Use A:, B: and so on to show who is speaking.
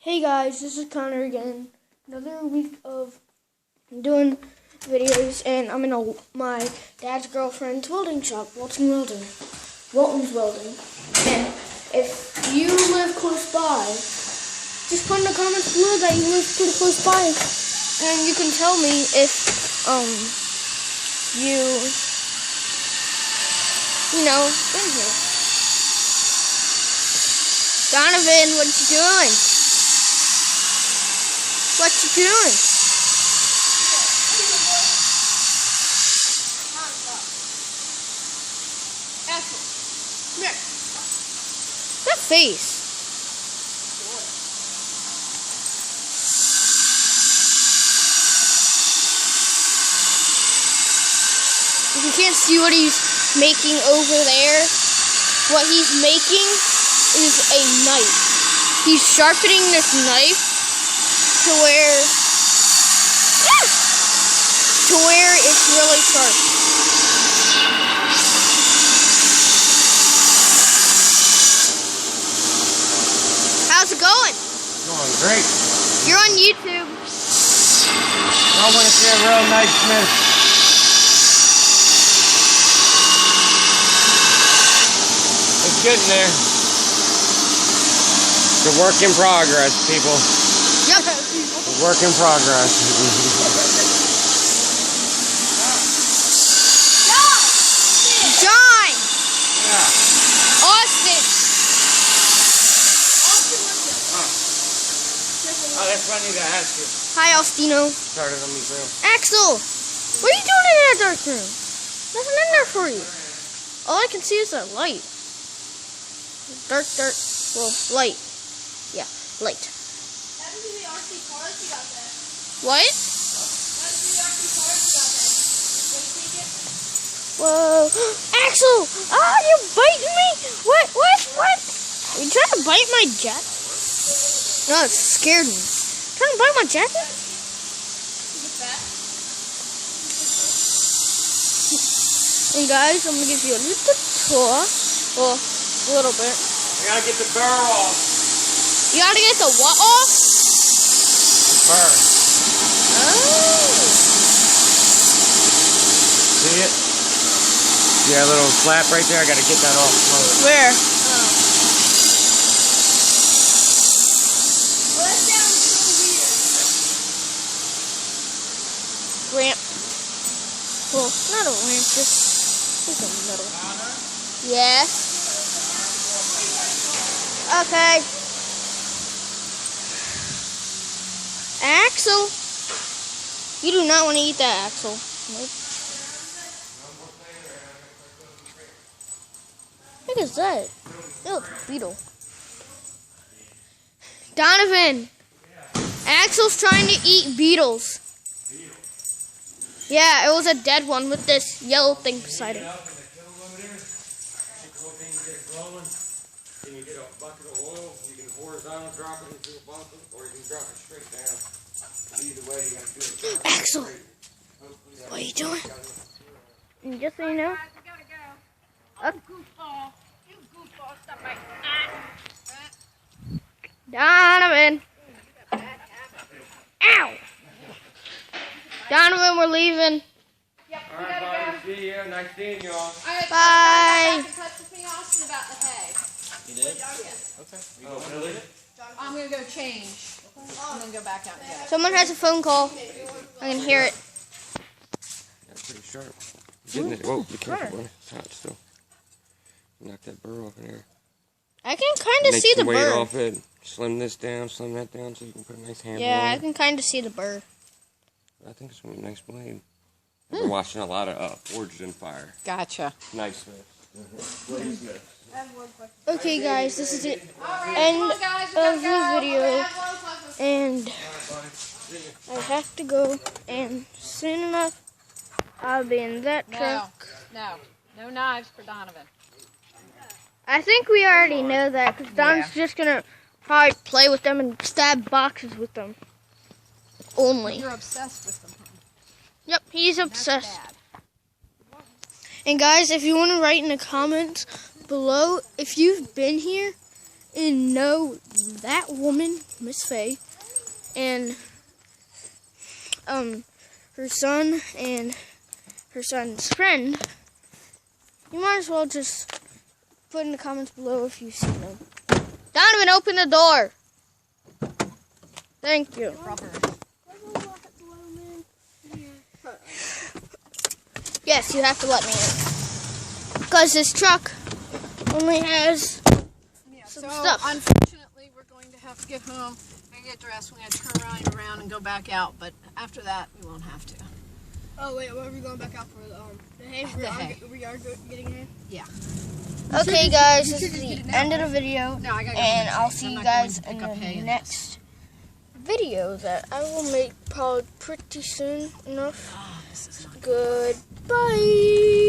A: Hey guys, this is Connor again. Another week of doing videos, and I'm in my dad's girlfriend's welding shop, Walton's Welding. And if you live close by, just put in the comments below that you live pretty close by, and you can tell me if you know been here. Donovan, what you doing? What you doing? That face. If you can't see what he's making over there, what he's making is a knife. He's sharpening this knife to where it's really sharp. How's it going?
B: Going great.
A: You're on YouTube.
B: I want to see a real nice smith. It's getting there. It's a work in progress, people.
A: Yep.
B: A work in progress.
A: John.
B: Yeah.
A: Austin.
B: Oh, that's what I need to ask you.
A: Hi, Austino.
B: Started on me, Bill.
A: Axel, what are you doing in that dark room? Nothing in there for you. All I can see is that light. Dark. Well, light. Yeah, light.
C: That would be the RC cars you got there.
A: What?
C: That would be the RC cars you got there. Go take it.
A: Whoa. Axel! Ah, you're biting me! What? Are you trying to bite my jacket? No, it scared me. Trying to bite my jacket?
C: Is it fat?
A: And guys, I'm gonna give you a little tour. Well, a little bit.
B: I gotta get the burr off.
A: You gotta get the what off?
B: The burr.
A: Oh.
B: See it? See that little flap right there? I gotta get that off.
A: Where?
C: Well, that sounds so weird.
A: Ramp. Well, not a ramp, just a metal. Yes. Okay. Axel. You do not want to eat that, Axel. Nope. What is that? That looks like a beetle. Donovan. Axel's trying to eat beetles. Yeah, it was a dead one with this yellow thing beside it.
B: Then you get a bucket of oil, you can horizontal drop it into a bucket, or you can drop it straight down. Either way, you gotta do it.
A: Axel, what are you doing? And just so you know,
C: We gotta go. Oh, goofball. You goofball. Stop right.
A: Donovan. Ow! Donovan, we're leaving.
C: Yep, we
B: Alright,
C: gotta
B: buddy, see ya. Nice seeing y'all.
C: go. Alright,
A: Bye.
C: in touch with me, Austin, about the hay.
B: You did?
C: Yeah.
B: Okay. Oh, really?
C: I'm gonna go change. I'm gonna go back out and get it.
A: Someone has a phone call. I can hear it.
B: That's pretty sharp. Getting it. Whoa, be careful, buddy. It's hot still. Knock that burr off in there.
A: I can kind of
B: Make
A: see the
B: some weight
A: bird.
B: off it. Slim this down, slim that down, so you can put a nice handle
A: Yeah,
B: on
A: I
B: it.
A: can kind of see the bird.
B: I think it's a nice blade. We're watching a lot of Forged in Fire.
C: Gotcha.
B: Nice smith. Blade smith.
A: Okay, guys, this is the end of the video, and I have to go, and soon enough, I'll be in that truck.
C: No knives for Donovan.
A: I think we already know that, because Don's just going to probably play with them and stab boxes with them. Only.
C: You're obsessed with them.
A: Yep, he's obsessed. And guys, if you want to write in the comments below, if you've been here and know that woman, Miss Faye, and her son and her son's friend, you might as well just put in the comments below if you've seen them. Donovan, open the door. Thank you. Yes, you have to let me in. Because this truck only has some stuff.
C: Unfortunately, we're going to have to get home and get dressed. We're going to turn around and go back out. But after that, we won't have to.
D: Oh, wait, what are we going back out for? The hay? We are getting hay?
C: Yeah.
A: Okay, guys, this is the end of the video.
C: No, I gotta go
A: And
C: home.
A: I'll see
C: I'm
A: you
C: not
A: guys
C: going to
A: in
C: pick up hay
A: the
C: in
A: next video that I will make probably pretty soon enough.
C: this is not
A: Goodbye.